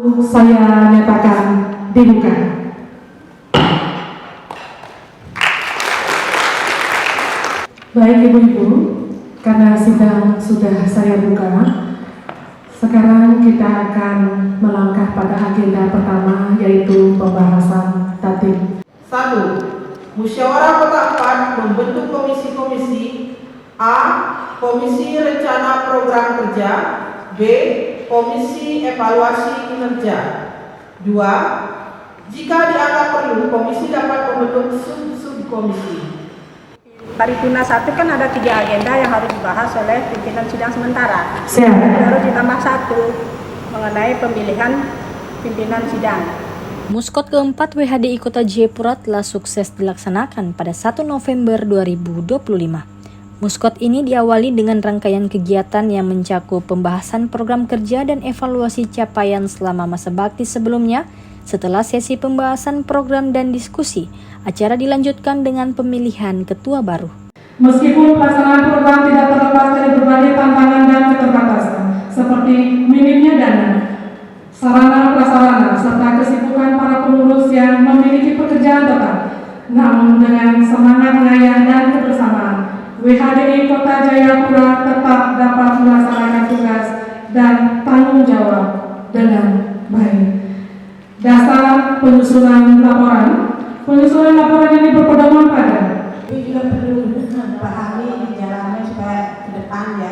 Saya nyatakan dibuka. Baik ibu-ibu, karena sidang sudah saya buka, sekarang kita akan melangkah pada agenda pertama, yaitu pembahasan tatib. 1. Musyawarah Kota 4 membentuk komisi-komisi: A. Komisi Rencana Program Kerja. B. Komisi Evaluasi Kinerja. 2. Jika dianggap perlu, komisi dapat membentuk sub-subkomisi. Paripurna 1 kan ada 3 agenda yang harus dibahas oleh pimpinan sidang sementara. Siap. Baru ditambah 1 mengenai pemilihan pimpinan sidang. Muskot keempat WHDI Kota Jayapura telah sukses dilaksanakan pada 1 November 2025. Muskot ini diawali dengan rangkaian kegiatan yang mencakup pembahasan program kerja dan evaluasi capaian selama masa bakti sebelumnya. Setelah sesi pembahasan program dan diskusi, acara dilanjutkan dengan pemilihan ketua baru. Meskipun pelaksanaan program tidak terlepas dari berbagai tantangan dan keterbatasan, seperti minimnya dana, sarana prasarana, serta kesibukan para pengurus yang memiliki pekerjaan tetap, namun dengan semangat ngayah dan kebersamaan, WHDI Kota Jayapura tetap dapat melaksanakan tugas dan tanggung jawab dengan baik. Dasar penyusunan laporan. Penyusunan laporan ini berpedoman pada Ini juga perlu dipahami jalannya supaya ke depan ya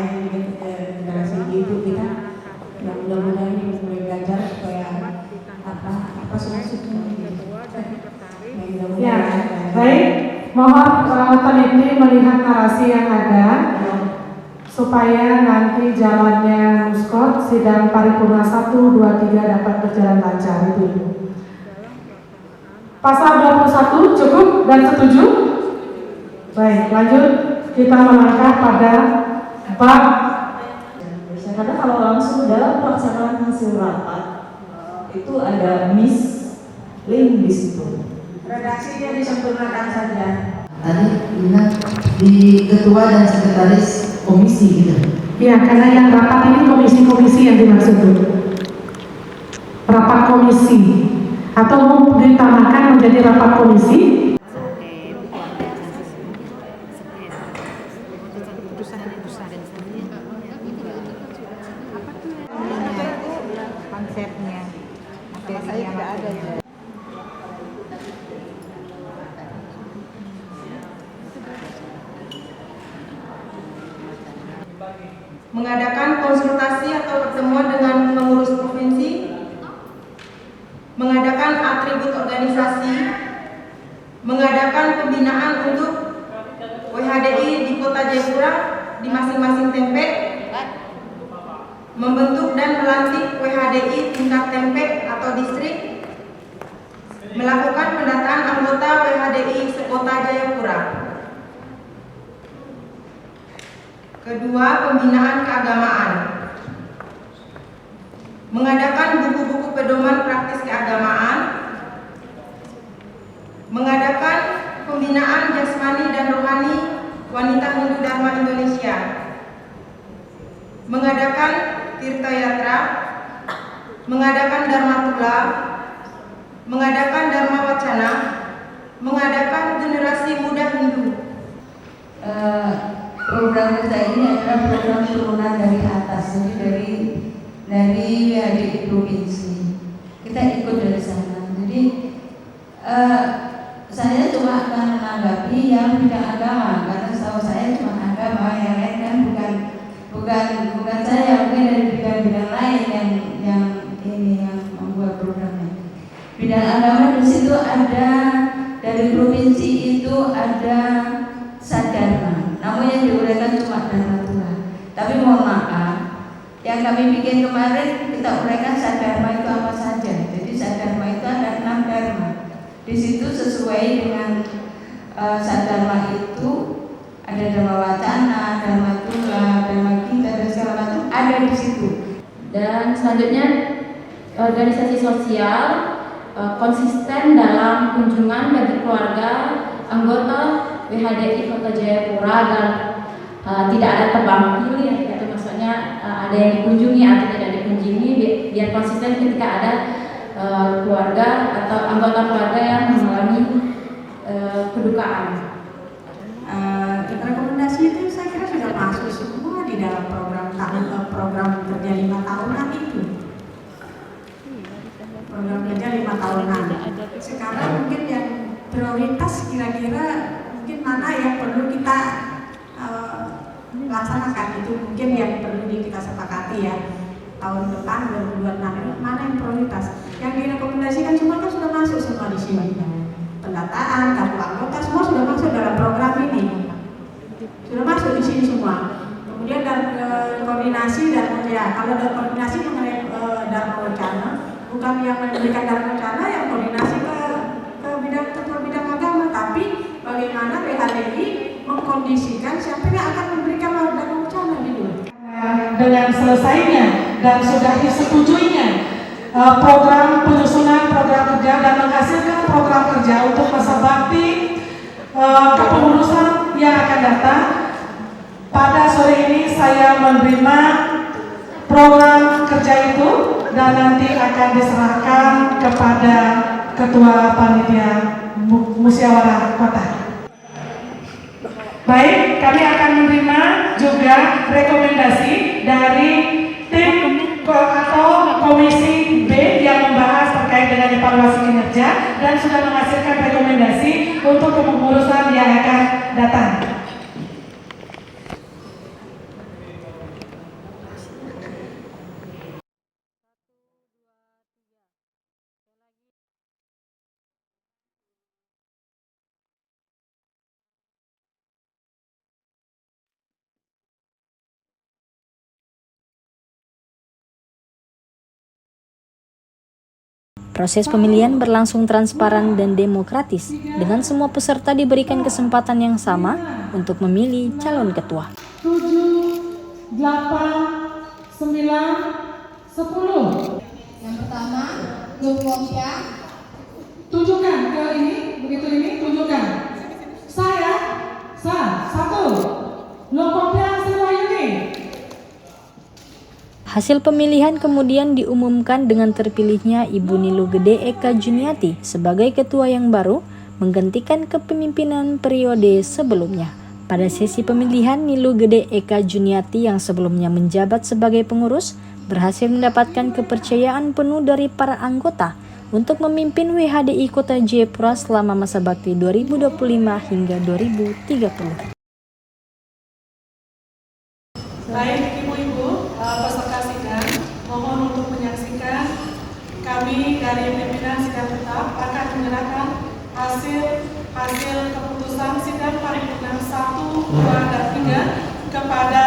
generasi hidup kita yang mudah-mudahan ini mulai belajar supaya apa solusinya. ya. Baik, mohon teliti melihat narasi yang ada supaya nanti jalannya Muskot sidang paripurna 1, 2, 3 dapat berjalan lancar. Ibu. Pasal 21 cukup dan setuju? Baik, lanjut kita melangkah pada bab. Karena kalau langsung dalam pelaksanaan hasil rapat itu ada link di situ. Redaksinya disempurnakan saja. Tadi ingat di ketua dan sekretaris komisi gitu. Ya, karena yang rapat ini komisi-komisi yang dimaksud itu. Rapat komisi atau mau ditambahkan menjadi rapat komisi. Konsepnya, saya tidak ada. Mengadakan konsultasi atau pertemuan dengan pengurus provinsi, mengadakan atribut organisasi, mengadakan pembinaan untuk WHDI di Kota Jayapura di masing-masing TMP, membentuk dan melantik WHDI tingkat TMP atau distrik, melakukan pendataan anggota WHDI sekota Jayapura. Kedua, pembinaan keagamaan. Mengadakan buku-buku pedoman praktis keagamaan. Mengadakan pembinaan jasmani dan rohani wanita Hindu Dharma Indonesia. Mengadakan Tirta Yatra. Mengadakan Dharma Tula. Mengadakan Dharma Wacana. Mengadakan generasi muda Hindu. Program kita ini adalah program turunan dari atas, jadi dari WHDI provinsi. Kita ikut dari sana. Jadi saya cuma akan menanggapi yang bidang agama, karena setahu saya cuma agama, yang lain kan bukan saya, mungkin dari bidang-bidang lain yang membuat programnya. Bidang agama di situ ada, dari provinsi itu ada Sadharma, namun yang diuraikan cuma Dharma Tula. Tapi mohon maaf, yang kami bikin kemarin kita uraikan Sadharma itu apa saja. Jadi Sadharma itu ada 6 dharma. Di situ sesuai dengan Sadharma itu ada Dharma Wacana, Dharma Tula, Dharma Gita dan segala macam ada di situ. Dan selanjutnya organisasi sosial konsisten dalam kunjungan bagi keluarga anggota WHDI Kota Jayapura agar tidak ada tebang pilih, itu maksudnya ada yang dikunjungi atau tidak dikunjungi. Unji ini biar konsisten ketika ada keluarga atau anggota keluarga yang mengalami kedukaan. Rekomendasi itu saya kira sudah masuk semua di dalam program kerja 5 tahunan itu. Program kerja 5 tahunan. Sekarang mungkin yang prioritas kira-kira mungkin mana yang perlu kita laksanakan, itu mungkin yang perlu kita sepakati ya. Tahun depan 2026 mana yang prioritas? Yang direkomendasikan semua kan sudah masuk semua di sini. Pendataan, kartu anggota semua sudah masuk dalam program ini. Sudah masuk di sini semua. Kemudian dan koordinasi dan ya kalau ada koordinasi mengenai dharma wacana, bukan yang memberikan dharma wacana yang koordinasi ke bidang agama, tapi bagaimana PHDI mengkondisikan siapa yang akan memberikan dharma wacana gitu. Dengan selesainya dan sudah disetujuinya program penyusunan program kerja dan menghasilkan program kerja untuk masa bakti kepengurusan yang akan datang. Pada sore ini saya menerima program kerja itu dan nanti akan diserahkan kepada Ketua Panitia Musyawarah Kota. Baik, kami akan menerima juga rekomendasi dari tim atau komisi B yang membahas terkait dengan evaluasi kinerja dan sudah menghasilkan rekomendasi untuk kepengurusan yang akan datang. Proses pemilihan berlangsung transparan dan demokratis, dengan semua peserta diberikan kesempatan yang sama untuk memilih calon ketua. 7, 8, 9, 10. Yang pertama, Lukopya. Tunjukkan ke ini, begitu ini, tunjukkan. Saya, satu. Lokopnya semua ini. Hasil pemilihan kemudian diumumkan dengan terpilihnya Ibu Nilu Gede Eka Juniati sebagai ketua yang baru menggantikan kepemimpinan periode sebelumnya. Pada sesi pemilihan, Nilu Gede Eka Juniati yang sebelumnya menjabat sebagai pengurus berhasil mendapatkan kepercayaan penuh dari para anggota untuk memimpin WHDI Kota Jayapura selama masa bakti 2025 hingga 2030. Baik ibu-ibu peserta sidang, mohon untuk menyaksikan kami dari pimpinan sidang tetap akan menyerahkan hasil keputusan sidang paripurna 1, 2, dan 3 kepada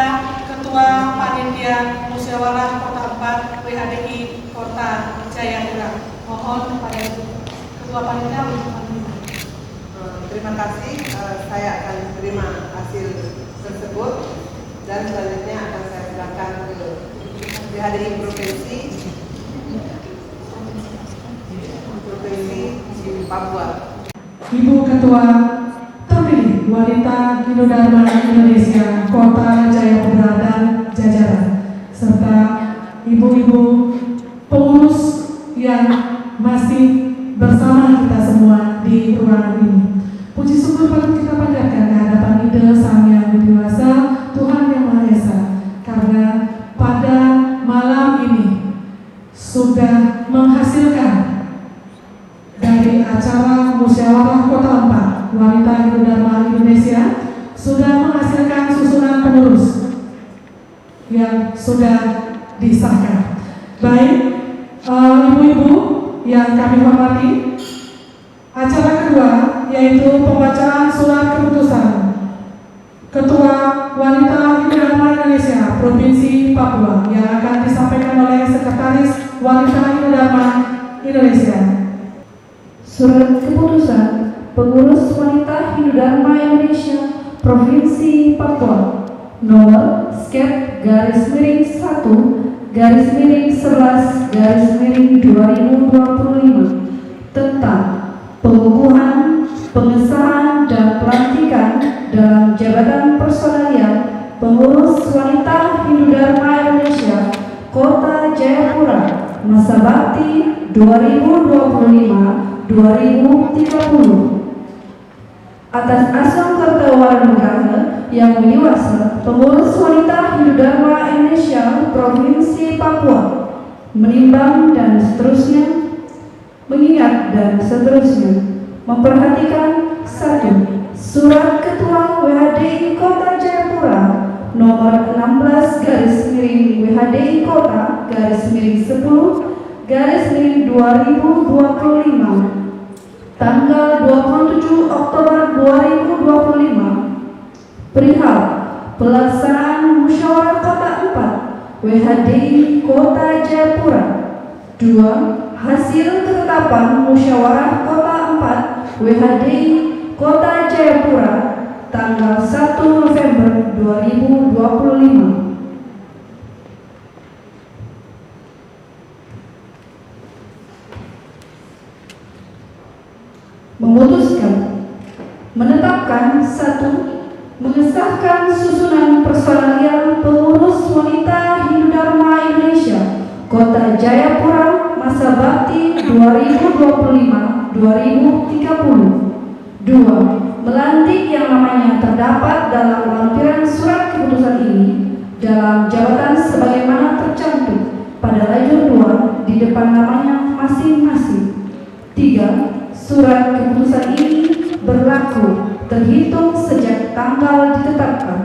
Ketua Panitia Musyawarah Kota 4 WHDI Kota Jayapura. Mohon kepada Ketua Panitia untuk menerima. Terima kasih, saya akan terima hasil tersebut dan selanjutnya akan saya silakan ke WHDI Provinsi Papua. Ibu Ketua terpilih wanita Hindu-Dharma Indonesia Kota Jayapura dan jajaran, serta ibu-ibu pengurus yang masih bersama kita semua di ruangan ini. Puji syukur patut kita panjatkan ke hadapan Ida Sang Yang Widi Wasa, Tuhan Yang Maha Esa, karena pada malam ini sudah menghasilkan dari acara Musyawarah Kota 4 Wanita Hindu-Dharma Indonesia, sudah menghasilkan susunan pengurus yang sudah disahkan. Baik, ibu-ibu yang kami hormati, acara kedua yaitu pembacaan surat keputusan Ketua Wanita Hindu-Dharma Indonesia Provinsi Papua yang akan disampaikan oleh Sekretaris Wanita Hindu-Dharma Indonesia. Surat keputusan Pengurus Wanita Hindu-Dharma Indonesia Provinsi Papua nomor /11/2025 tentang pengukuhan, pengesahan, dan pelantikan dalam jabatan personalian Pengurus Wanita Hindu-Dharma Indonesia Kota Jayapura, masa bakti 2025-2030. Atas Asam Kertawanugraha yang Widiwasa, Pengurus Wanita Hindu Dharma Indonesia Provinsi Papua, menimbang dan seterusnya, mengingat dan seterusnya, memperhatikan 1. Surat Ketua WHDI Kota Jayapura nomor 16 WHDI Kota /10/2025 tanggal 27 Oktober 2025 perihal pelaksanaan musyawarah Kota 4 WHDI Kota Jayapura. 2. Hasil ketetapan musyawarah Kota 4 WHDI Kota Jayapura tanggal 1 November 2025. Memutuskan menetapkan 1. Mengesahkan susunan personalia pengurus wanita Hindu Dharma Indonesia Kota Jayapura masa bakti 2025-2030. 2. Melantik yang namanya terdapat dalam lampiran surat keputusan ini dalam jabatan sebagaimana tercantum pada lajur 2 di depan namanya masing-masing. 3. Surat keputusan ini berlaku terhitung sejak tanggal ditetapkan.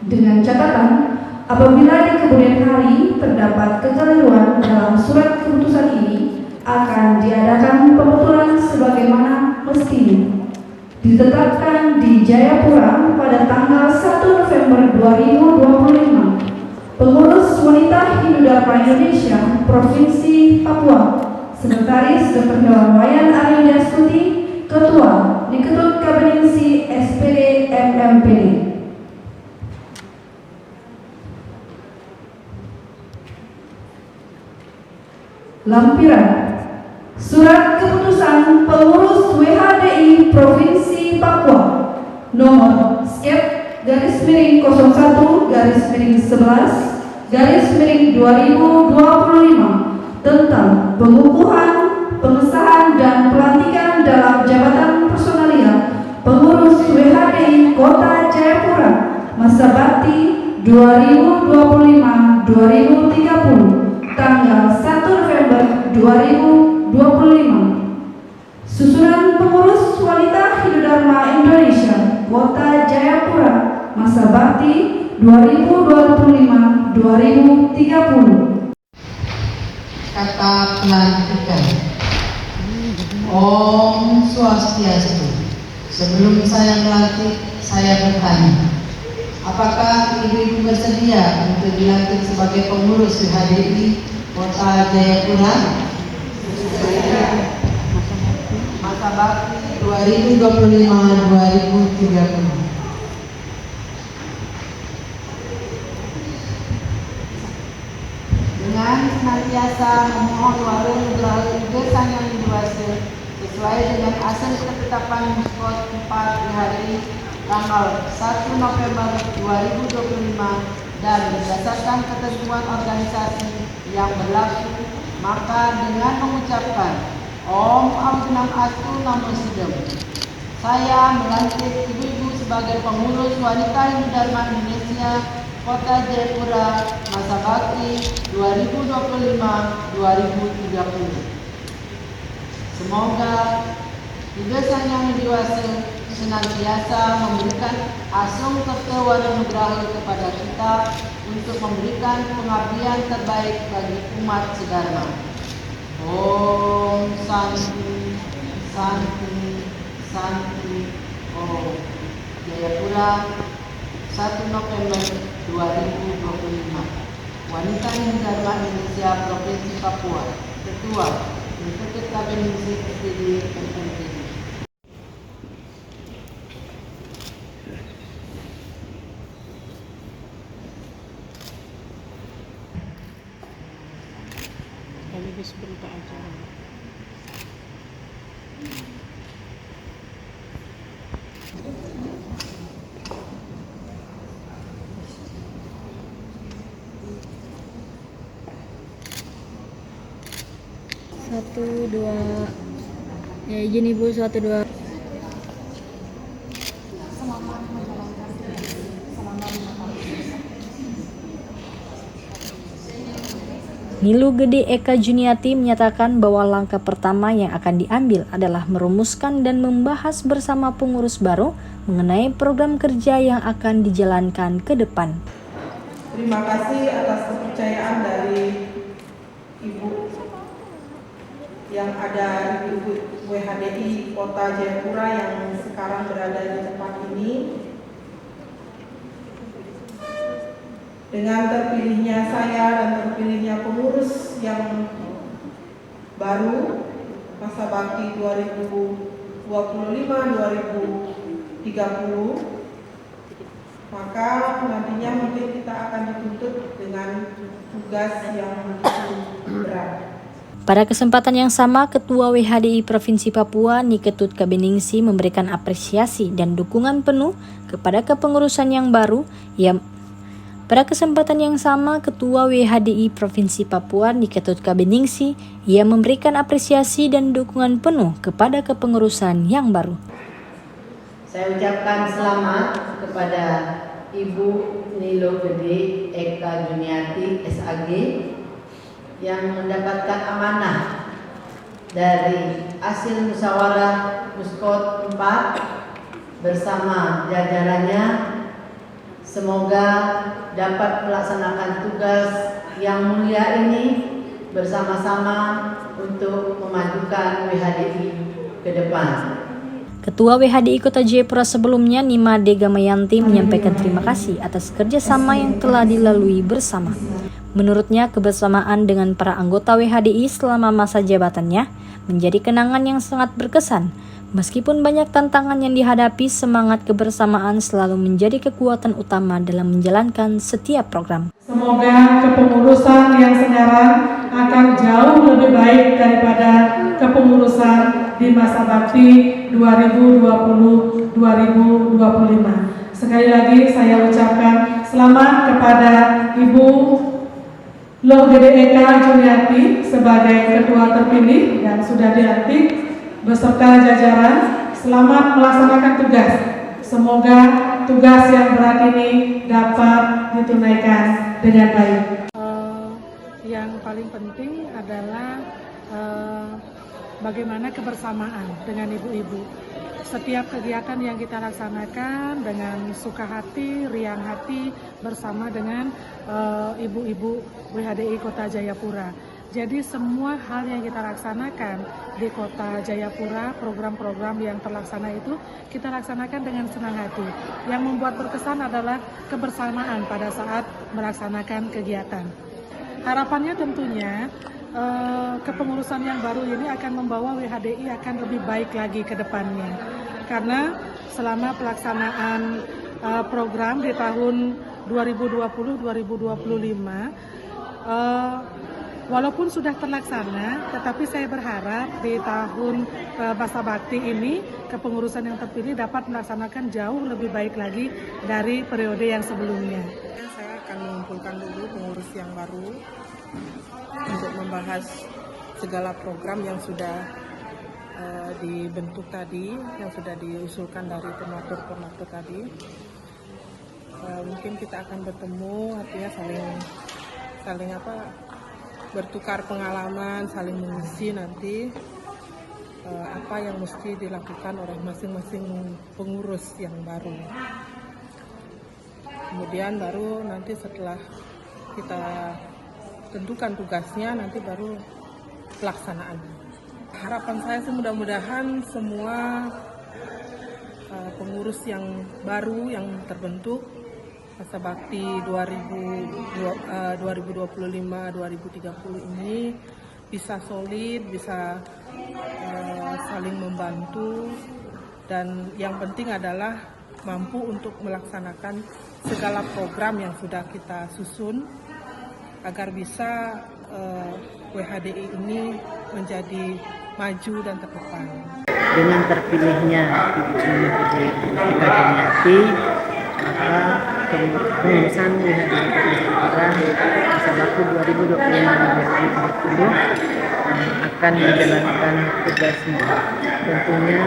Dengan catatan, apabila di kemudian hari terdapat kekeliruan dalam surat keputusan ini, akan diadakan pembetulan sebagaimana mestinya. Ditetapkan di Jayapura pada tanggal 1 November 2025. Pengurus Wanita Hindu Dharma Indonesia Provinsi Papua, Sekretaris Dr. Hewan Wayan Arya Stuti, Ketua Diketut Kabinisi SPD MMPD. Lampiran Surat Keputusan Pengurus WHDI Provinsi Papua nomor /11/11/2025 tentang pengukuhan, pengesahan dan pelantikan dalam jabatan personalia pengurus WHDI Kota Jayapura masa bakti 2025-2030 tanggal 1 November 2025. Susunan pengurus wanita Hindu Dharma Indonesia Kota Jayapura masa bakti 2025-2030. Kata pelantikan. Om Swastiastu. Sebelum saya melantik, saya bertanya, apakah ibu-ibu bersedia untuk dilantik sebagai pengurus WHDI Kota Jayapura? Masa bakti 2025-2030. Dengan senantiasa memohon warung nugraha Sang Yang Widiwasa sesuai dengan asal ketetapan Muskot 4 WHDI tanggal 1 November 2025 dan berdasarkan ketentuan organisasi yang berlaku, maka dengan mengucapkan Om Abunam Astu Namo Sidam, saya melantik ibu-ibu sebagai pengurus wanita Hindu Dharma Indonesia Kota Jayapura masa bakti 2025-2030. Semoga Ida Sang Yang Widiwasa senantiasa memberikan asung kertawana nugraha kepada kita untuk memberikan pengabdian terbaik bagi umat sedharma. Om Santi, Santi, Santi. Om. Jayapura 1 November 2025. Wanita Hindu Dharma Indonesia Provinsi Papua. Ketua Diketut Kabinisi SPD MMPD. Sekaligus berita acara. Ya izin Ibu 12. Nilu Gede Eka Juniati menyatakan bahwa langkah pertama yang akan diambil adalah merumuskan dan membahas bersama pengurus baru mengenai program kerja yang akan dijalankan ke depan. Terima kasih atas kepercayaan dari Ibu yang ada Ibu WHDI Kota Jayapura yang sekarang berada di tempat ini. Dengan terpilihnya saya dan terpilihnya pengurus yang baru masa bakti 2025-2030, maka nantinya mungkin kita akan dituntut dengan tugas yang begitu berat. Pada kesempatan yang sama, Ketua WHDI Provinsi Papua Niketut Kabeningsi memberikan apresiasi dan dukungan penuh kepada kepengurusan yang baru. Pada kesempatan yang sama, Ketua WHDI Provinsi Papua Niketut Kabeningsi memberikan apresiasi dan dukungan penuh kepada kepengurusan yang baru. Saya ucapkan selamat kepada Ibu Nilu Gede Eka Juniati SAG yang mendapatkan amanah dari hasil musyawarah Muskot 4 bersama jajarannya. Semoga dapat melaksanakan tugas yang mulia ini bersama-sama untuk memajukan WHDI ke depan. Ketua WHDI Kota Jayapura sebelumnya, Nimade Gamayanti, menyampaikan terima kasih atas kerjasama yang telah dilalui bersama. Menurutnya, kebersamaan dengan para anggota WHDI selama masa jabatannya menjadi kenangan yang sangat berkesan. Meskipun banyak tantangan yang dihadapi, semangat kebersamaan selalu menjadi kekuatan utama dalam menjalankan setiap program. Semoga kepengurusan yang sekarang akan jauh lebih baik daripada kepengurusan di masa bakti 2020-2025. Sekali lagi saya ucapkan selamat kepada Ibu Loh Gede Eka Juniati sebagai ketua terpilih yang sudah dilantik beserta jajaran. Selamat melaksanakan tugas. Semoga tugas yang berat ini dapat ditunaikan dengan baik. Yang paling penting adalah bagaimana kebersamaan dengan ibu-ibu. Setiap kegiatan yang kita laksanakan dengan suka hati, riang hati bersama dengan ibu-ibu WHDI Kota Jayapura. Jadi semua hal yang kita laksanakan di Kota Jayapura, program-program yang terlaksana itu kita laksanakan dengan senang hati. Yang membuat berkesan adalah kebersamaan pada saat melaksanakan kegiatan. Harapannya tentunya kepengurusan yang baru ini akan membawa WHDI akan lebih baik lagi ke depannya. Karena selama pelaksanaan program di tahun 2020-2025, walaupun sudah terlaksana, tetapi saya berharap di tahun masa bakti ini kepengurusan yang terpilih dapat melaksanakan jauh lebih baik lagi dari periode yang sebelumnya. Saya akan mengumpulkan dulu pengurus yang baru untuk membahas segala program yang sudah dibentuk tadi, yang sudah diusulkan dari penatur-penatur tadi. Mungkin kita akan bertemu, artinya saling bertukar pengalaman, saling mengisi nanti apa yang mesti dilakukan oleh masing-masing pengurus yang baru. Kemudian baru nanti setelah kita tentukan tugasnya, nanti baru pelaksanaan. Harapan saya sih mudah-mudahan semua pengurus yang baru yang terbentuk masa bakti 2025-2030 ini bisa solid, bisa saling membantu, dan yang penting adalah mampu untuk melaksanakan segala program yang sudah kita susun agar bisa WHDI ini menjadi maju dan terdepan. Dengan terpilihnya Ibu Nilu Gede Eka Juniati, maka pengurusan WHDI Kota Jayapura masa bakti 2025-2030 akan menjalankan tugasnya. Tentunya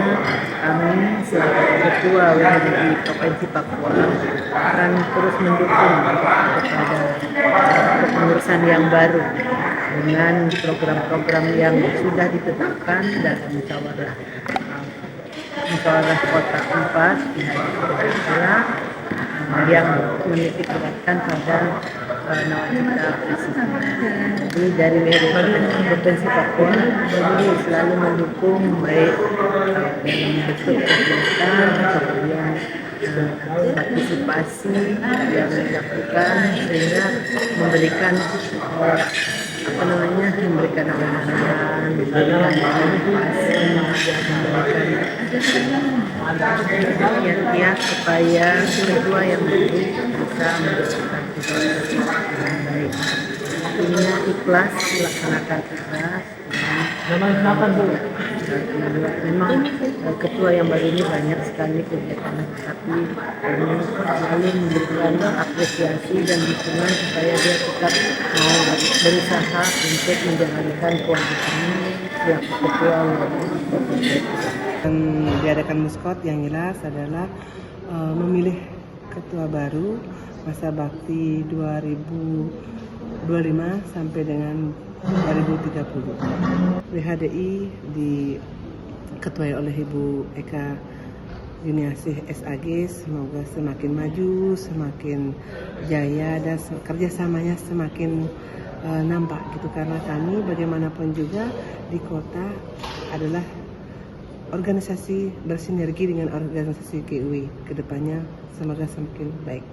kami selaku Ketua WHDI Provinsi Papua akan terus mendukung kepada kepengurusan yang baru dengan program-program yang sudah ditetapkan dalam musyawarah Kota 4 di Jayapura yang menitik beratkan pada nawacita presiden. Jadi dari Provinsi Papua beliau selalu mendukung baik dalam bentuk kegiatan kemudian partisipasi yang dilakukan sehingga memberikan memberikan arahan, memberikan motivasi, memberikan kiat-kiat supaya kedua yang baru bisa melakukan sesuatu yang baik. Artinya ikhlas melaksanakan tugas. Memang ketua yang baru ini banyak sekali kegiatan, tapi kami selalu memberikan apresiasi dan dukungan supaya dia tetap mau berusaha untuk menjalankan kewajibannya selaku ketua. Diadakan muskot yang jelas adalah memilih ketua baru masa bakti 2025 sampai dengan 2030. WHDI diketuai oleh Ibu Eka Yuniasih SAG, semoga semakin maju, semakin jaya dan kerjasamanya semakin nampak gitu, karena kami bagaimanapun juga di kota adalah organisasi bersinergi dengan organisasi GUI. Kedepannya semoga semakin baik.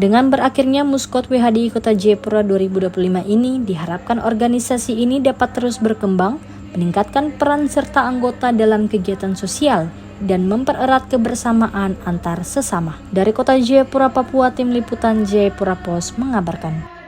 Dengan berakhirnya Muskot WHDI Kota Jayapura 2025 ini, diharapkan organisasi ini dapat terus berkembang, meningkatkan peran serta anggota dalam kegiatan sosial, dan mempererat kebersamaan antar sesama. Dari Kota Jayapura, Papua, Tim Liputan Jayapura Post mengabarkan.